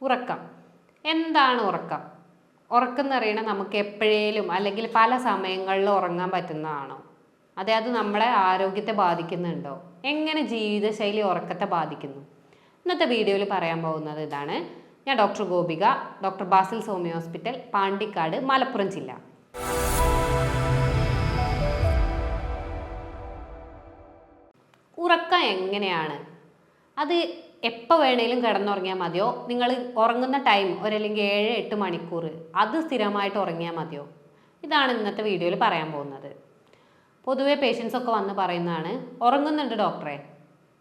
ഉറക്കം. എന്താണ് ഉറക്കം? ഉറക്കം എന്ന് പറയുന്നത് നമുക്ക് എപ്പോഴേലും അല്ലെങ്കിൽ പല സമയങ്ങളിലും ഉറങ്ങാൻ പറ്റുന്നതാണോ? അത് നമ്മളെ ആരോഗ്യത്തെ ബാധിക്കുന്നുണ്ടോ? എങ്ങനെ ജീവിതശൈലി ഉറക്കത്തെ ബാധിക്കുന്നു? ഇന്നത്തെ വീഡിയോയിൽ പറയാൻ പോകുന്നത് ഇതാണ്. ഞാൻ doctor Gopika, doctor Basil's homeo hospital, Pandikkad, Malappuram ജില്ല. ഉറക്കം എങ്ങനെയാണ്? അത് എപ്പോൾ വേണേലും കിടന്നുറങ്ങിയാൽ മതിയോ? നിങ്ങൾ ഉറങ്ങുന്ന ടൈം അല്ലെങ്കിൽ 7-8 മണിക്കൂർ അത് സ്ഥിരമായിട്ട് ഉറങ്ങിയാൽ മതിയോ? ഇതാണ് ഇന്നത്തെ വീഡിയോയിൽ പറയാൻ പോകുന്നത്. പൊതുവെ പേഷ്യൻസ് ഒക്കെ വന്ന് പറയുന്നതാണ്, ഉറങ്ങുന്നുണ്ട് ഡോക്ടറെ,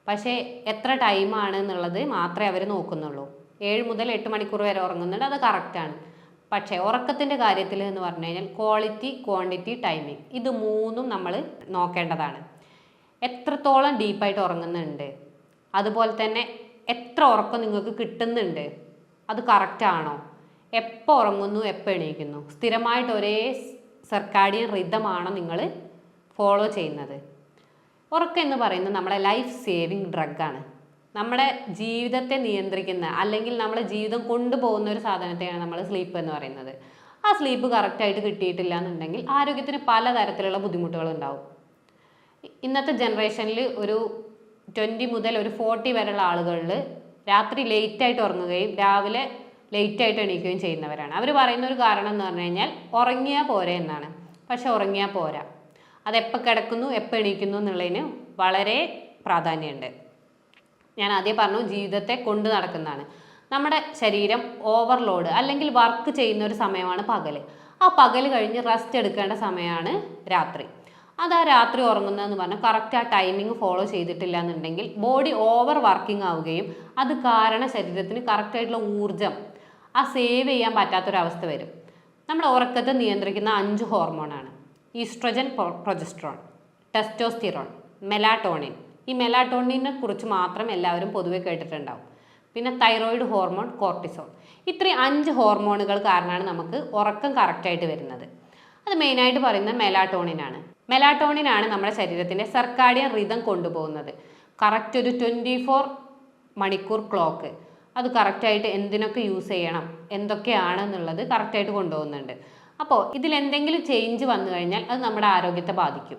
പക്ഷേ എത്ര ടൈമാണ് എന്നുള്ളത് മാത്രമേ അവർ നോക്കുന്നുള്ളൂ. 7 മുതൽ 8 മണിക്കൂർ വരെ ഉറങ്ങുന്നുണ്ട്, അത് കറക്റ്റാണ്. പക്ഷേ ഉറക്കത്തിൻ്റെ കാര്യത്തിൽ എന്ന് പറഞ്ഞു കഴിഞ്ഞാൽ ക്വാളിറ്റി, ക്വാണ്ടിറ്റി, ടൈമിങ്, ഇത് മൂന്നും നമ്മൾ നോക്കേണ്ടതാണ്. എത്രത്തോളം ഡീപ്പായിട്ട് ഉറങ്ങുന്നുണ്ട്, അതുപോലെ തന്നെ എത്ര ഉറക്കം നിങ്ങൾക്ക് കിട്ടുന്നുണ്ട്, അത് കറക്റ്റാണോ? എപ്പോൾ ഉറങ്ങുന്നു, എപ്പോൾ എണീക്കുന്നു, സ്ഥിരമായിട്ട് ഒരേ സർക്കാഡിയൻ റിതമാണോ നിങ്ങൾ ഫോളോ ചെയ്യുന്നത്? ഉറക്കം എന്ന് പറയുന്നത് നമ്മുടെ ലൈഫ് സേവിങ് ഡ്രഗാണ്. നമ്മുടെ ജീവിതത്തെ നിയന്ത്രിക്കുന്ന അല്ലെങ്കിൽ നമ്മളെ ജീവിതം കൊണ്ടുപോകുന്ന ഒരു സാധനത്തെയാണ് നമ്മൾ സ്ലീപ്പ് എന്ന് പറയുന്നത്. ആ സ്ലീപ്പ് കറക്റ്റായിട്ട് കിട്ടിയിട്ടില്ല എന്നുണ്ടെങ്കിൽ ആരോഗ്യത്തിന് പലതരത്തിലുള്ള ബുദ്ധിമുട്ടുകൾ ഉണ്ടാവും. ഇന്നത്തെ ജനറേഷനിൽ ഒരു 20 മുതൽ ഒരു 40 വരെയുള്ള ആളുകളിൽ രാത്രി ലേറ്റായിട്ട് ഉറങ്ങുകയും രാവിലെ ലേറ്റായിട്ട് എണീക്കുകയും ചെയ്യുന്നവരാണ്. അവർ പറയുന്ന ഒരു കാരണം എന്ന് പറഞ്ഞു കഴിഞ്ഞാൽ ഉറങ്ങിയാൽ പോരെ എന്നാണ്. പക്ഷെ ഉറങ്ങിയാൽ പോരാ, അതെപ്പോൾ കിടക്കുന്നു, എപ്പോൾ എണീക്കുന്നു എന്നുള്ളതിന് വളരെ പ്രാധാന്യമുണ്ട്. ഞാൻ ആദ്യം പറഞ്ഞു, ജീവിതത്തെ കൊണ്ടു നടക്കുന്നതാണ്. നമ്മുടെ ശരീരം ഓവർലോഡ് അല്ലെങ്കിൽ വർക്ക് ചെയ്യുന്ന ഒരു സമയമാണ് പകൽ. ആ പകൽ കഴിഞ്ഞ് റെസ്റ്റ് എടുക്കേണ്ട സമയമാണ് രാത്രി. ആ രാത്രി ഉറങ്ങുന്നതെന്ന് പറഞ്ഞാൽ കറക്റ്റ് ആ ടൈമിങ് ഫോളോ ചെയ്തിട്ടില്ല എന്നുണ്ടെങ്കിൽ ബോഡി ഓവർ വർക്കിംഗ് ആവുകയും അത് കാരണം ശരീരത്തിന് കറക്റ്റായിട്ടുള്ള ഊർജം സേവ് ചെയ്യാൻ പറ്റാത്തൊരവസ്ഥ വരും. നമ്മുടെ ഉറക്കത്തെ നിയന്ത്രിക്കുന്ന 5 ഹോർമോണാണ്: ഈസ്ട്രജൻ, പ്രൊജസ്ട്രോൺ, ടെസ്റ്റോസ്റ്റിറോൺ, മെലാറ്റോണിൻ. ഈ മെലാറ്റോണിനെ കുറിച്ച് മാത്രം എല്ലാവരും പൊതുവെ കേട്ടിട്ടുണ്ടാവും. പിന്നെ തൈറോയിഡ് ഹോർമോൺ, കോർട്ടിസോൾ. ഇത്രയും 5 ഹോർമോണുകൾ കാരണമാണ് നമുക്ക് ഉറക്കം കറക്റ്റായിട്ട് വരുന്നത്. അത് മെയിനായിട്ട് പറയുന്നത് മെലാറ്റോണിനാണ്. മെലാറ്റോണിനാണ് നമ്മുടെ ശരീരത്തിൻ്റെ സർക്കാഡിയൻ റിതം കൊണ്ടുപോകുന്നത്. കറക്റ്റ് ഒരു 24 മണിക്കൂർ ക്ലോക്ക് അത് കറക്റ്റായിട്ട് എന്തിനൊക്കെ യൂസ് ചെയ്യണം, എന്തൊക്കെയാണെന്നുള്ളത് കറക്റ്റായിട്ട് കൊണ്ടുപോകുന്നുണ്ട്. അപ്പോൾ ഇതിലെന്തെങ്കിലും ചേഞ്ച് വന്നു കഴിഞ്ഞാൽ അത് നമ്മുടെ ആരോഗ്യത്തെ ബാധിക്കും.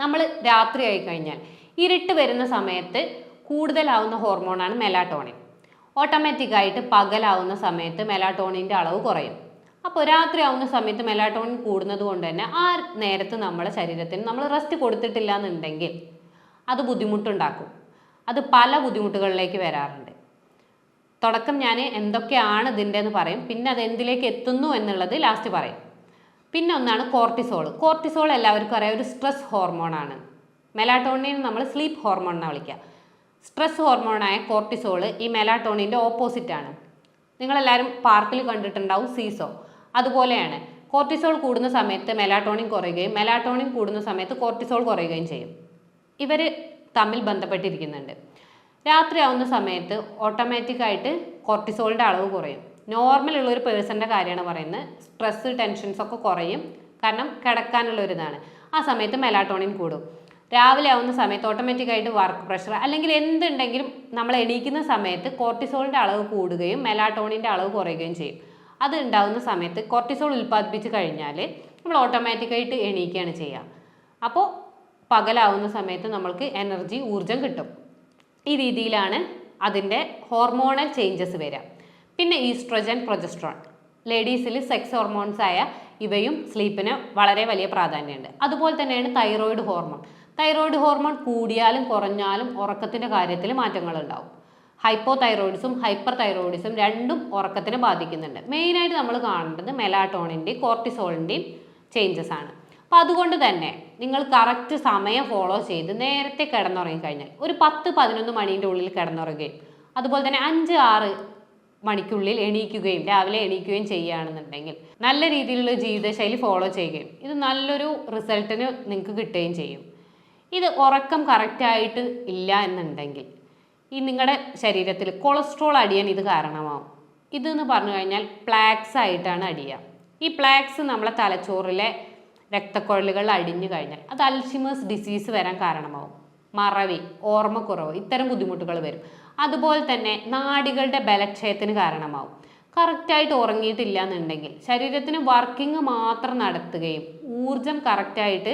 നമ്മൾ രാത്രി ആയി കഴിഞ്ഞാൽ ഇരുട്ട് വരുന്ന സമയത്ത് കൂടുതലാവുന്ന ഹോർമോണാണ് മെലാറ്റോണിൻ. ഓട്ടോമാറ്റിക്കായിട്ട് പകലാവുന്ന സമയത്ത് മെലാറ്റോണിൻ്റെ അളവ് കുറയും. അപ്പോൾ രാത്രി ആവുന്ന സമയത്ത് മെലാറ്റോണിൻ കൂടുന്നത് കൊണ്ട് തന്നെ ആ നേരത്ത് നമ്മുടെ ശരീരത്തിന് നമ്മൾ റെസ്റ്റ് കൊടുത്തിട്ടില്ല എന്നുണ്ടെങ്കിൽ അത് ബുദ്ധിമുട്ടുണ്ടാക്കും. അത് പല ബുദ്ധിമുട്ടുകളിലേക്ക് വരാറുണ്ട്. തുടക്കം ഞാൻ എന്തൊക്കെയാണ് ഇതിൻ്റെ എന്ന് പറയും, പിന്നെ അത് എന്തിലേക്ക് എത്തുന്നു എന്നുള്ളത് ലാസ്റ്റ് പറയും. പിന്നെ ഒന്നാണ് കോർട്ടിസോൾ. കോർട്ടിസോൾ എല്ലാവർക്കും അറിയാം, ഒരു സ്ട്രെസ് ഹോർമോണാണ്. മെലാറ്റോണിൻ നമ്മൾ സ്ലീപ്പ് ഹോർമോൺ എന്നാണ് വിളിക്കുക. സ്ട്രെസ് ഹോർമോണായ കോർട്ടിസോൾ ഈ മെലാറ്റോണിൻ്റെ ഓപ്പോസിറ്റാണ്. നിങ്ങളെല്ലാവരും പാർക്കിൽ കണ്ടിട്ടുണ്ടാവും സീസോ. അതുപോലെയാണ്, കോർട്ടിസോൾ കൂടുന്ന സമയത്ത് മെലാറ്റോണിൻ കുറയുകയും മെലാറ്റോണിൻ കൂടുന്ന സമയത്ത് കോർട്ടിസോൾ കുറയുകയും ചെയ്യും. ഇവർ തമ്മിൽ ബന്ധപ്പെട്ടിരിക്കുന്നുണ്ട്. രാത്രി ആവുന്ന സമയത്ത് ഓട്ടോമാറ്റിക്കായിട്ട് കോർട്ടിസോളിൻ്റെ അളവ് കുറയും. നോർമലുള്ള ഒരു പേഴ്സൻ്റെ കാര്യമാണ് പറയുന്നത്. സ്ട്രെസ്, ടെൻഷൻസ് ഒക്കെ കുറയും, കാരണം കിടക്കാനുള്ളൊരിതാണ്. ആ സമയത്ത് മെലാറ്റോണിൻ കൂടും. രാവിലെ ആവുന്ന സമയത്ത് ഓട്ടോമാറ്റിക്കായിട്ട് വർക്ക് പ്രഷർ അല്ലെങ്കിൽ എന്തുണ്ടെങ്കിലും നമ്മൾ എണീക്കുന്ന സമയത്ത് കോർട്ടിസോളിൻ്റെ അളവ് കൂടുകയും മെലാറ്റോണിൻ്റെ അളവ് കുറയുകയും ചെയ്യും. അത് ഉണ്ടാകുന്ന സമയത്ത് കോർട്ടിസോൾ ഉൽപ്പാദിപ്പിച്ച് കഴിഞ്ഞാൽ നമ്മൾ ഓട്ടോമാറ്റിക്കായിട്ട് എണീക്കുകയാണ് ചെയ്യുക. അപ്പോൾ പകലാവുന്ന സമയത്ത് നമ്മൾക്ക് എനർജി, ഊർജം കിട്ടും. ഈ രീതിയിലാണ് അതിൻ്റെ ഹോർമോണൽ ചേഞ്ചസ് വരിക. പിന്നെ ഈസ്ട്രജൻ, പ്രൊജസ്ട്രോൺ, ലേഡീസിൽ സെക്സ് ഹോർമോൺസ് ആയ ഇവയും സ്ലീപ്പിന് വളരെ വലിയ പ്രാധാന്യമുണ്ട്. അതുപോലെ തന്നെയാണ് തൈറോയിഡ് ഹോർമോൺ. തൈറോയിഡ് ഹോർമോൺ കൂടിയാലും കുറഞ്ഞാലും ഉറക്കത്തിൻ്റെ കാര്യത്തിൽ മാറ്റങ്ങളുണ്ടാവും. ഹൈപ്പോ തൈറോയിഡിസും ഹൈപ്പർ തൈറോയിഡിസും രണ്ടും ഉറക്കത്തിനെ ബാധിക്കുന്നുണ്ട്. മെയിനായിട്ട് നമ്മൾ കാണേണ്ടത് മെലാറ്റോണിൻ്റെയും കോർട്ടിസോളിൻ്റെയും ചേഞ്ചസ് ആണ്. അപ്പോൾ അതുകൊണ്ട് തന്നെ നിങ്ങൾ കറക്റ്റ് സമയം ഫോളോ ചെയ്ത് നേരത്തെ കിടന്നുറങ്ങിക്കഴിഞ്ഞാൽ ഒരു 10-11 മണീൻ്റെ ഉള്ളിൽ കിടന്നുറങ്ങുകയും അതുപോലെ തന്നെ 5-6 മണിക്കുള്ളിൽ എണീക്കുകയും രാവിലെ എണീക്കുകയും ചെയ്യുകയാണെന്നുണ്ടെങ്കിൽ നല്ല രീതിയിലുള്ള ജീവിതശൈലി ഫോളോ ചെയ്യുകയും ഇത് നല്ലൊരു റിസൾട്ടിന് നിങ്ങൾക്ക് കിട്ടുകയും ചെയ്യും. ഇത് ഉറക്കം കറക്റ്റായിട്ട് ഇല്ല എന്നുണ്ടെങ്കിൽ ഈ നിങ്ങളുടെ ശരീരത്തിൽ കൊളസ്ട്രോൾ അടിയാൻ ഇത് കാരണമാവും. ഇതെന്ന് പറഞ്ഞു കഴിഞ്ഞാൽ പ്ലാക്സ് ആയിട്ടാണ് അടിയുക. ഈ പ്ലാക്സ് നമ്മളെ തലച്ചോറിലെ രക്തക്കുഴലുകൾ അടിഞ്ഞു കഴിഞ്ഞാൽ അത് അൽഷിമേഴ്സ് ഡിസീസ് വരാൻ കാരണമാവും. മറവി, ഓർമ്മക്കുറവ്, ഇത്തരം ബുദ്ധിമുട്ടുകൾ വരും. അതുപോലെ തന്നെ നാഡികളുടെ ബലക്ഷയത്തിന് കാരണമാവും. കറക്റ്റായിട്ട് ഉറങ്ങിയിട്ടില്ല എന്നുണ്ടെങ്കിൽ ശരീരത്തിന് വർക്കിംഗ് മാത്രം നടത്തുകയും ഊർജം കറക്റ്റായിട്ട്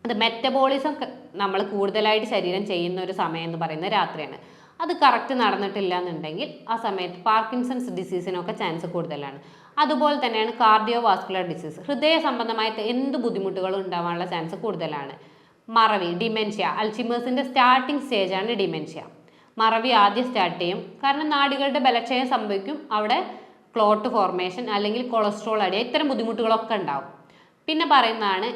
അത് മെറ്റബോളിസം നമ്മൾ കൂടുതലായിട്ട് ശരീരം ചെയ്യുന്ന ഒരു സമയം എന്ന് പറയുന്നത് രാത്രിയാണ്. അത് കറക്റ്റ് നടന്നിട്ടില്ല എന്നുണ്ടെങ്കിൽ ആ സമയത്ത് പാർക്കിൻസൺസ് ഡിസീസിനൊക്കെ ചാൻസ് കൂടുതലാണ്. അതുപോലെ തന്നെയാണ് കാർഡിയോ വാസ്കുലർ ഡിസീസ്, ഹൃദയ സംബന്ധമായിട്ട് എന്ത് ബുദ്ധിമുട്ടുകളും ഉണ്ടാവാനുള്ള ചാൻസ് കൂടുതലാണ്. മറവി, ഡിമെൻഷ്യ, അൽഷിമേഴ്സിൻ്റെ സ്റ്റാർട്ടിങ് സ്റ്റേജാണ് ഡിമെൻഷ്യ. മറവി ആദ്യം സ്റ്റാർട്ട് ചെയ്യും, കാരണം നാഡികളുടെ ബലക്ഷയം സംഭവിക്കും, അവിടെ ക്ലോട്ട് ഫോർമേഷൻ അല്ലെങ്കിൽ കൊളസ്ട്രോൾ അടിയ ഇത്തരം ബുദ്ധിമുട്ടുകളൊക്കെ ഉണ്ടാവും. പിന്നെ പറയുന്നതാണ്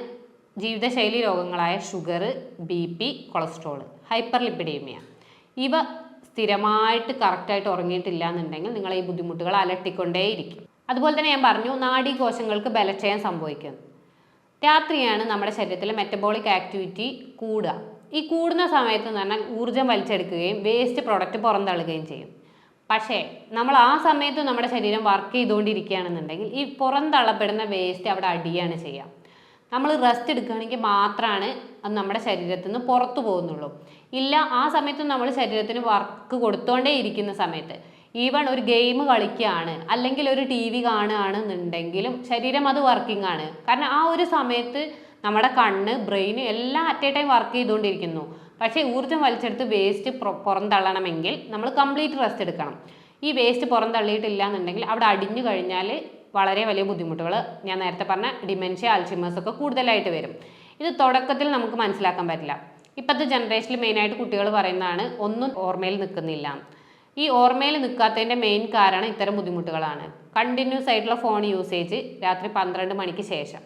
ജീവിതശൈലി രോഗങ്ങളായ sugar, BP, cholesterol, hyperlipidemia. ഇവ സ്ഥിരമായിട്ട് കറക്റ്റായിട്ട് ഉറങ്ങിയിട്ടില്ല എന്നുണ്ടെങ്കിൽ നിങ്ങൾ ഈ ബുദ്ധിമുട്ടുകൾ അലട്ടിക്കൊണ്ടേയിരിക്കും. അതുപോലെ തന്നെ ഞാൻ പറഞ്ഞു നാഡീകോശങ്ങൾക്ക് ബലക്ഷയം സംഭവിക്കും. രാത്രിയാണ് നമ്മുടെ ശരീരത്തിലെ മെറ്റബോളിക് ആക്ടിവിറ്റി കൂടുക. ഈ കൂടുന്ന സമയത്ത് എന്ന് പറഞ്ഞാൽ ഊർജ്ജം വലിച്ചെടുക്കുകയും വേസ്റ്റ് പ്രൊഡക്റ്റ് പുറന്തള്ളുകയും ചെയ്യും. പക്ഷേ നമ്മൾ ആ സമയത്ത് നമ്മുടെ ശരീരം വർക്ക് ചെയ്തുകൊണ്ടിരിക്കുകയാണെന്നുണ്ടെങ്കിൽ ഈ പുറന്തള്ളപ്പെടുന്ന വേസ്റ്റ് അവിടെ അടിയാണ് ചെയ്യുക. നമ്മൾ റെസ്റ്റ് എടുക്കുകയാണെങ്കിൽ മാത്രമാണ് അത് നമ്മുടെ ശരീരത്തിൽ നിന്ന് പുറത്തു പോകുന്നുള്ളൂ. ഇല്ല, ആ സമയത്ത് നമ്മൾ ശരീരത്തിന് വർക്ക് കൊടുത്തോണ്ടേ ഇരിക്കുന്ന സമയത്ത്, ഈവൺ ഒരു ഗെയിം കളിക്കുകയാണ് അല്ലെങ്കിൽ ഒരു TV കാണുകയാണെന്നുണ്ടെങ്കിലും ശരീരം അത് വർക്കിംഗ് ആണ്. കാരണം ആ ഒരു സമയത്ത് നമ്മുടെ കണ്ണ്, ബ്രെയിൻ എല്ലാം അറ്റ് എ ടൈം വർക്ക് ചെയ്തുകൊണ്ടിരിക്കുന്നു. പക്ഷേ ഊർജ്ജം വലിച്ചെടുത്ത് വേസ്റ്റ് പുറന്തള്ളണമെങ്കിൽ നമ്മൾ കംപ്ലീറ്റ് റെസ്റ്റ് എടുക്കണം. ഈ വേസ്റ്റ് പുറന്തള്ളിയിട്ടില്ല എന്നുണ്ടെങ്കിൽ അവിടെ അടിഞ്ഞു കഴിഞ്ഞാൽ വളരെ വലിയ ബുദ്ധിമുട്ടുകൾ, ഞാൻ നേരത്തെ പറഞ്ഞ ഡിമെൻഷ്യ, അൽഷിമേഴ്സ് ഒക്കെ കൂടുതലായിട്ട് വരും. ഇത് തുടക്കത്തിൽ നമുക്ക് മനസ്സിലാക്കാൻ പറ്റില്ല. ഇപ്പോഴത്തെ ജനറേഷനിൽ മെയിനായിട്ട് കുട്ടികൾ പറയുന്നതാണ് ഒന്നും ഓർമ്മയിൽ നിൽക്കുന്നില്ല. ഈ ഓർമ്മയിൽ നിൽക്കാത്തതിൻ്റെ മെയിൻ കാരണം ഇത്തരം ബുദ്ധിമുട്ടുകളാണ്. കണ്ടിന്യൂസ് ആയിട്ടുള്ള ഫോൺ യൂസേജ് രാത്രി 12 മണിക്ക് ശേഷം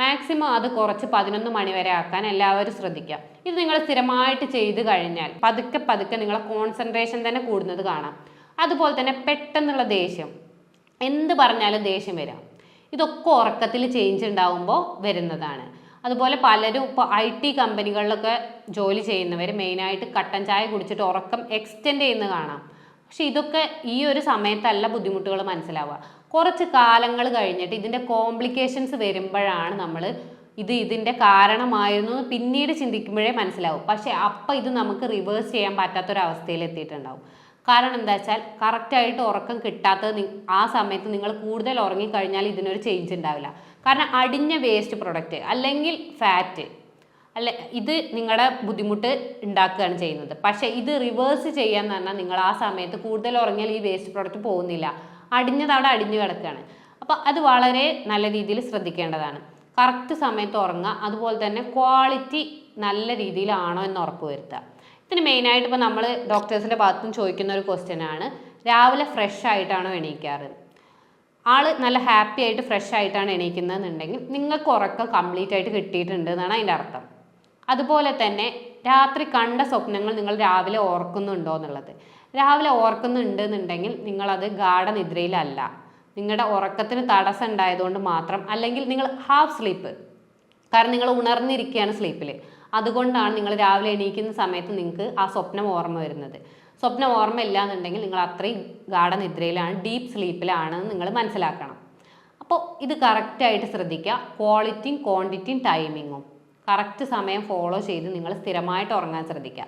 മാക്സിമം അത് കുറച്ച് 11 മണി വരെ ആക്കാൻ എല്ലാവരും ശ്രദ്ധിക്കുക. ഇത് നിങ്ങൾ സ്ഥിരമായിട്ട് ചെയ്ത് കഴിഞ്ഞാൽ പതുക്കെ പതുക്കെ നിങ്ങളെ കോൺസെൻട്രേഷൻ തന്നെ കൂടുന്നത് കാണാം. അതുപോലെ തന്നെ പെട്ടെന്നുള്ള ദേഷ്യം, എന്ത് പറഞ്ഞാലും ദേഷ്യം വരാം. ഇതൊക്കെ ഉറക്കത്തിൽ ചേഞ്ച് ഉണ്ടാവുമ്പോൾ വരുന്നതാണ്. അതുപോലെ പലരും ഇപ്പോൾ IT കമ്പനികളിലൊക്കെ ജോലി ചെയ്യുന്നവർ മെയിനായിട്ട് കട്ടൻ ചായ കുടിച്ചിട്ട് ഉറക്കം എക്സ്റ്റെൻഡ് ചെയ്യുന്നത് കാണാം. പക്ഷെ ഇതൊക്കെ ഈ ഒരു സമയത്തല്ല ബുദ്ധിമുട്ടുകൾ മനസ്സിലാവുക. കുറച്ച് കാലങ്ങൾ കഴിഞ്ഞിട്ട് ഇതിൻ്റെ കോംപ്ലിക്കേഷൻസ് വരുമ്പോഴാണ് നമ്മൾ ഇതിൻ്റെ കാരണമായിരുന്നു പിന്നീട് ചിന്തിക്കുമ്പോഴേ മനസ്സിലാവും. പക്ഷെ അപ്പം ഇത് നമുക്ക് റിവേഴ്സ് ചെയ്യാൻ പറ്റാത്തൊരവസ്ഥയിൽ എത്തിയിട്ടുണ്ടാവും. കാരണം എന്താ വെച്ചാൽ കറക്റ്റായിട്ട് ഉറക്കം കിട്ടാത്തത് ആ സമയത്ത് നിങ്ങൾ കൂടുതൽ ഉറങ്ങിക്കഴിഞ്ഞാൽ ഇതിനൊരു ചേഞ്ച് ഉണ്ടാവില്ല. കാരണം അടിഞ്ഞ വേസ്റ്റ് പ്രൊഡക്റ്റ് അല്ലെങ്കിൽ ഫാറ്റ് ഇത് നിങ്ങളുടെ ബുദ്ധിമുട്ട് ഉണ്ടാക്കുകയാണ് ചെയ്യുന്നത്. പക്ഷേ ഇത് റിവേഴ്സ് ചെയ്യാന്ന് പറഞ്ഞാൽ നിങ്ങൾ ആ സമയത്ത് കൂടുതൽ ഉറങ്ങിയാൽ ഈ വേസ്റ്റ് പ്രൊഡക്റ്റ് പോകുന്നില്ല, അടിഞ്ഞത് അവിടെ അടിഞ്ഞു കിടക്കുകയാണ്. അപ്പോൾ അത് വളരെ നല്ല രീതിയിൽ ശ്രദ്ധിക്കേണ്ടതാണ്. കറക്റ്റ് സമയത്ത് ഉറങ്ങുക. അതുപോലെ തന്നെ ക്വാളിറ്റി നല്ല രീതിയിലാണോ എന്ന് ഉറപ്പ് വരുത്തുക. ഇതിന് മെയിനായിട്ട് ഇപ്പോൾ നമ്മൾ ഡോക്ടേഴ്സിൻ്റെ ഭാഗത്തുനിന്ന് ചോദിക്കുന്ന ഒരു ക്വസ്റ്റ്യനാണ്, രാവിലെ ഫ്രഷ് ആയിട്ടാണോ എണീക്കാറ്? ആൾ നല്ല ഹാപ്പി ആയിട്ട് ഫ്രഷ് ആയിട്ടാണ് എണീക്കുന്നതെന്നുണ്ടെങ്കിൽ നിങ്ങൾക്ക് ഉറക്കം കംപ്ലീറ്റ് ആയിട്ട് കിട്ടിയിട്ടുണ്ട് എന്നാണ് അതിൻ്റെ അർത്ഥം. അതുപോലെ തന്നെ രാത്രി കണ്ട സ്വപ്നങ്ങൾ നിങ്ങൾ രാവിലെ ഓർക്കുന്നുണ്ടോ എന്നുള്ളത്. രാവിലെ ഓർക്കുന്നുണ്ട് എന്നുണ്ടെങ്കിൽ നിങ്ങളത് ഗാഢനിദ്രയിലല്ല, നിങ്ങളുടെ ഉറക്കത്തിന് തടസ്സം ഉണ്ടായതുകൊണ്ട് മാത്രം, അല്ലെങ്കിൽ നിങ്ങൾ ഹാഫ് സ്ലീപ്പ്, കാരണം നിങ്ങൾ ഉണർന്നിരിക്കുകയാണ് സ്ലീപ്പിൽ, അതുകൊണ്ടാണ് നിങ്ങൾ രാവിലെ എണീക്കുന്ന സമയത്ത് നിങ്ങൾക്ക് ആ സ്വപ്നം ഓർമ്മ വരുന്നത്. സ്വപ്നം ഓർമ്മയില്ല എന്നുണ്ടെങ്കിൽ നിങ്ങൾ അത്രയും ഗാഢനിദ്രയിലാണ്, ഡീപ്പ് സ്ലീപ്പിലാണെന്ന് നിങ്ങൾ മനസ്സിലാക്കണം. അപ്പോൾ ഇത് കറക്റ്റായിട്ട് ശ്രദ്ധിക്കുക. ക്വാളിറ്റിയും ക്വാണ്ടിറ്റിയും ടൈമിങ്ങും കറക്റ്റ് സമയം ഫോളോ ചെയ്ത് നിങ്ങൾ സ്ഥിരമായിട്ട് ഉറങ്ങാൻ ശ്രദ്ധിക്കുക.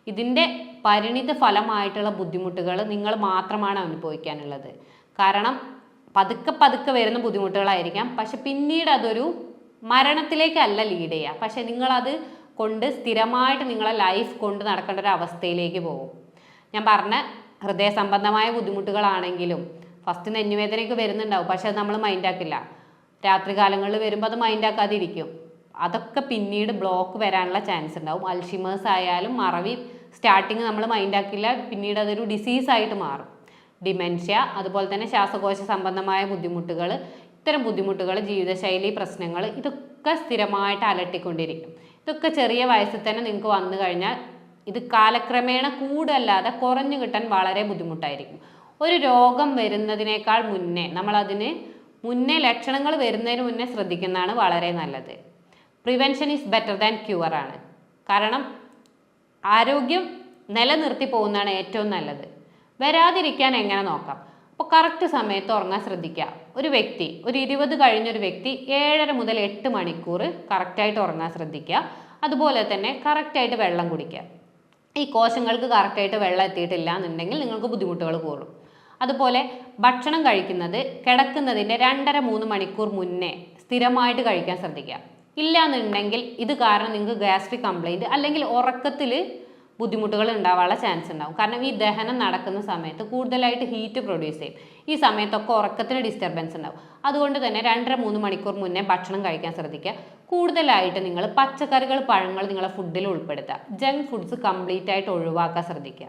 ഇതിൻ്റെ പരിണിത ഫലമായിട്ടുള്ള ബുദ്ധിമുട്ടുകൾ നിങ്ങൾ മാത്രമാണ് അനുഭവിക്കാനുള്ളത്. കാരണം പതുക്കെ പതുക്കെ വരുന്ന ബുദ്ധിമുട്ടുകളായിരിക്കാം, പക്ഷെ പിന്നീട് അതൊരു മരണത്തിലേക്കല്ല ലീഡ് ചെയ്യുക, പക്ഷെ നിങ്ങളത് കൊണ്ട് സ്ഥിരമായിട്ട് നിങ്ങളെ ലൈഫ് കൊണ്ട് നടക്കേണ്ട ഒരു അവസ്ഥയിലേക്ക് പോകും. ഞാൻ പറഞ്ഞ ഹൃദയ സംബന്ധമായ ബുദ്ധിമുട്ടുകളാണെങ്കിലും ഫസ്റ്റ് നെഞ്ഞുവേദനയൊക്കെ വരുന്നുണ്ടാവും, പക്ഷെ അത് നമ്മൾ മൈൻഡാക്കില്ല. രാത്രി കാലങ്ങളിൽ വരുമ്പോൾ അത് മൈൻഡാക്കാതിരിക്കും. അതൊക്കെ പിന്നീട് ബ്ലോക്ക് വരാനുള്ള ചാൻസ് ഉണ്ടാവും. അൽഷിമേഴ്സ് ആയാലും മറവി സ്റ്റാർട്ടിങ് നമ്മൾ മൈൻഡാക്കില്ല, പിന്നീട് അതൊരു ഡിസീസായിട്ട് മാറും. ഡിമെൻഷ്യ, അതുപോലെ തന്നെ ശ്വാസകോശ സംബന്ധമായ ബുദ്ധിമുട്ടുകൾ, ഇത്തരം ബുദ്ധിമുട്ടുകൾ, ജീവിതശൈലി പ്രശ്നങ്ങൾ, ഇതൊക്കെ സ്ഥിരമായിട്ട് അലട്ടിക്കൊണ്ടിരിക്കും. ഇതൊക്കെ ചെറിയ വയസ്സിൽ തന്നെ നിങ്ങൾക്ക് വന്നു കഴിഞ്ഞാൽ ഇത് കാലക്രമേണ കൂടല്ലാതെ കുറഞ്ഞു കിട്ടാൻ വളരെ ബുദ്ധിമുട്ടായിരിക്കും. ഒരു രോഗം വരുന്നതിനേക്കാൾ മുന്നേ നമ്മളതിന് മുന്നേ ലക്ഷണങ്ങൾ വരുന്നതിന് മുന്നേ ശ്രദ്ധിക്കുന്നതാണ് വളരെ നല്ലത്. Prevention is better than cure ആണ്. കാരണം ആരോഗ്യം നിലനിർത്തി പോകുന്നതാണ് ഏറ്റവും നല്ലത്. വരാതിരിക്കാൻ എങ്ങനെ നോക്കാം. അപ്പോൾ കറക്റ്റ് സമയത്ത് ഉറങ്ങാൻ ശ്രദ്ധിക്കുക. ഒരു വ്യക്തി, ഒരു 20 കഴിഞ്ഞൊരു വ്യക്തി 7:30 മുതൽ 8 മണിക്കൂർ കറക്റ്റായിട്ട് ഉറങ്ങാൻ ശ്രദ്ധിക്കുക. അതുപോലെ തന്നെ കറക്റ്റായിട്ട് വെള്ളം കുടിക്കുക. ഈ കോശങ്ങൾക്ക് കറക്റ്റായിട്ട് വെള്ളം എത്തിയിട്ടില്ല എന്നുണ്ടെങ്കിൽ നിങ്ങൾക്ക് ബുദ്ധിമുട്ടുകൾ കൂടും. അതുപോലെ ഭക്ഷണം കഴിക്കുന്നത് കിടക്കുന്നതിൻ്റെ 2.5-3 മണിക്കൂർ മുന്നേ സ്ഥിരമായിട്ട് കഴിക്കാൻ ശ്രദ്ധിക്കുക. ഇല്ല എന്നുണ്ടെങ്കിൽ ഇത് കാരണം നിങ്ങൾക്ക് ഗ്യാസ്ട്രിക് കംപ്ലൈൻറ്റ് അല്ലെങ്കിൽ ഉറക്കത്തിൽ ബുദ്ധിമുട്ടുകൾ ഉണ്ടാവാനുള്ള ചാൻസ് ഉണ്ടാവും. കാരണം ഈ ദഹനം നടക്കുന്ന സമയത്ത് കൂടുതലായിട്ട് ഹീറ്റ് പ്രൊഡ്യൂസ് ചെയ്യും. ഈ സമയത്തൊക്കെ ഉറക്കത്തിന് ഡിസ്റ്റർബൻസ് ഉണ്ടാവും. അതുകൊണ്ട് തന്നെ 2.5-3 മണിക്കൂർ മുന്നേ ഭക്ഷണം കഴിക്കാൻ ശ്രദ്ധിക്കുക. കൂടുതലായിട്ട് നിങ്ങൾ പച്ചക്കറികൾ, പഴങ്ങൾ നിങ്ങളെ ഫുഡിൽ ഉൾപ്പെടുത്തുക. ജങ്ക് ഫുഡ്സ് കംപ്ലീറ്റ് ആയിട്ട് ഒഴിവാക്കാൻ ശ്രദ്ധിക്കുക.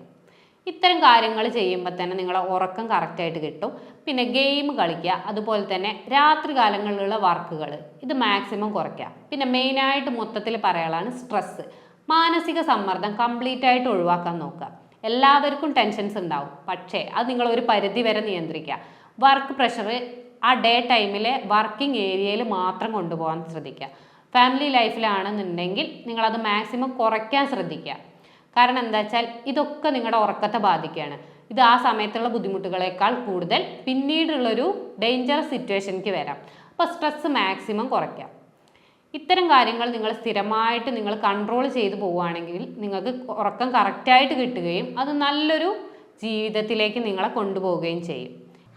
ഇത്തരം കാര്യങ്ങൾ ചെയ്യുമ്പോൾ തന്നെ നിങ്ങളെ ഉറക്കം കറക്റ്റായിട്ട് കിട്ടും. പിന്നെ ഗെയിം കളിക്കുക, അതുപോലെ തന്നെ രാത്രി കാലങ്ങളിലുള്ള വർക്കുകൾ ഇത് മാക്സിമം കുറയ്ക്കുക. പിന്നെ മെയിനായിട്ട് മൊത്തത്തിൽ പറയാനുള്ളതാണ് സ്ട്രെസ്സ്, മാനസിക സമ്മർദ്ദം കംപ്ലീറ്റ് ആയിട്ട് ഒഴിവാക്കാൻ നോക്കുക. എല്ലാവർക്കും ടെൻഷൻസ് ഉണ്ടാവും, പക്ഷേ അത് നിങ്ങൾ ഒരു പരിധി വരെ നിയന്ത്രിക്കുക. വർക്ക് പ്രഷർ ആ ഡേ ടൈമിലെ വർക്കിംഗ് ഏരിയയിൽ മാത്രം കൊണ്ടുപോകാൻ ശ്രദ്ധിക്കുക. ഫാമിലി ലൈഫിലാണെന്നുണ്ടെങ്കിൽ നിങ്ങളത് മാക്സിമം കുറയ്ക്കാൻ ശ്രദ്ധിക്കുക. കാരണം എന്താ വെച്ചാൽ ഇതൊക്കെ നിങ്ങളുടെ ഉറക്കത്തെ ബാധിക്കുകയാണ്. ഇത് ആ സമയത്തുള്ള ബുദ്ധിമുട്ടുകളേക്കാൾ കൂടുതൽ പിന്നീടുള്ളൊരു ഡേഞ്ചറസ് സിറ്റുവേഷനിലേക്ക് വരാം. അപ്പോൾ സ്ട്രെസ് മാക്സിമം കുറയ്ക്കാം. ഇത്തരം കാര്യങ്ങൾ നിങ്ങൾ സ്ഥിരമായിട്ട് നിങ്ങൾ കൺട്രോൾ ചെയ്ത് പോവുകയാണെങ്കിൽ നിങ്ങൾക്ക് ഉറക്കം കറക്റ്റായിട്ട് കിട്ടുകയും അത് നല്ലൊരു ജീവിതത്തിലേക്ക് നിങ്ങളെ കൊണ്ടുപോവുകയും ചെയ്യും.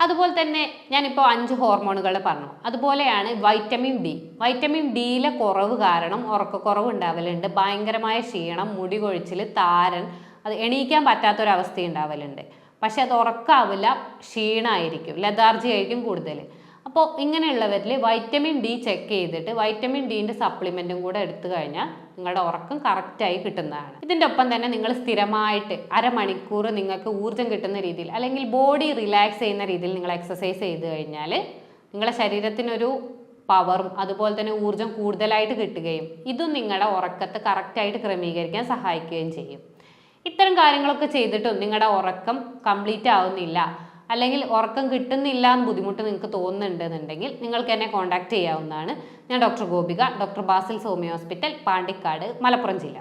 അതുപോലെ തന്നെ ഞാനിപ്പോൾ 5 ഹോർമോണുകൾ പറഞ്ഞു. അതുപോലെയാണ് വൈറ്റമിൻ ഡി. വൈറ്റമിൻ ഡിയിലെ കുറവ് കാരണം ഉറക്കക്കുറവ് ഉണ്ടാവലുണ്ട്. ഭയങ്കരമായ ക്ഷീണം, മുടി കൊഴിച്ചിൽ, താരൻ, അത് എണീക്കാൻ പറ്റാത്തൊരവസ്ഥ ഉണ്ടാവലുണ്ട്. പക്ഷെ അത് ഉറക്കാവില്ല, ക്ഷീണമായിരിക്കും, ലതാർജി ആയിരിക്കും കൂടുതൽ. അപ്പോൾ ഇങ്ങനെയുള്ളവരിൽ വൈറ്റമിൻ ഡി ചെക്ക് ചെയ്തിട്ട് വൈറ്റമിൻ ഡിൻ്റെ സപ്ലിമെൻറ്റും കൂടെ എടുത്തു കഴിഞ്ഞാൽ നിങ്ങളുടെ ഉറക്കം കറക്റ്റായി കിട്ടുന്നതാണ്. ഇതിൻ്റെ ഒപ്പം തന്നെ നിങ്ങൾ സ്ഥിരമായിട്ട് അരമണിക്കൂർ നിങ്ങൾക്ക് ഊർജ്ജം കിട്ടുന്ന രീതിയിൽ അല്ലെങ്കിൽ ബോഡി റിലാക്സ് ചെയ്യുന്ന രീതിയിൽ നിങ്ങൾ എക്സസൈസ് ചെയ്ത് കഴിഞ്ഞാൽ നിങ്ങളുടെ ശരീരത്തിനൊരു പവറും അതുപോലെ തന്നെ ഊർജ്ജം കൂടുതലായിട്ട് കിട്ടുകയും ഇതും നിങ്ങളുടെ ഉറക്കത്തെ കറക്റ്റായിട്ട് ക്രമീകരിക്കാൻ സഹായിക്കുകയും ചെയ്യും. ഇത്തരം കാര്യങ്ങളൊക്കെ ചെയ്തിട്ടും നിങ്ങളുടെ ഉറക്കം കംപ്ലീറ്റ് ആവുന്നില്ല, അല്ലെങ്കിൽ ഉറക്കം കിട്ടുന്നില്ല എന്ന് ബുദ്ധിമുട്ട് നിങ്ങൾക്ക് തോന്നുന്നുണ്ടെന്നുണ്ടെങ്കിൽ നിങ്ങൾക്ക് എന്നെ കോൺടാക്ട് ചെയ്യാവുന്നതാണ്. ഞാൻ doctor Gopika, doctor Basil's homeo hospital, Pandikkad, Malappuram ജില്ല.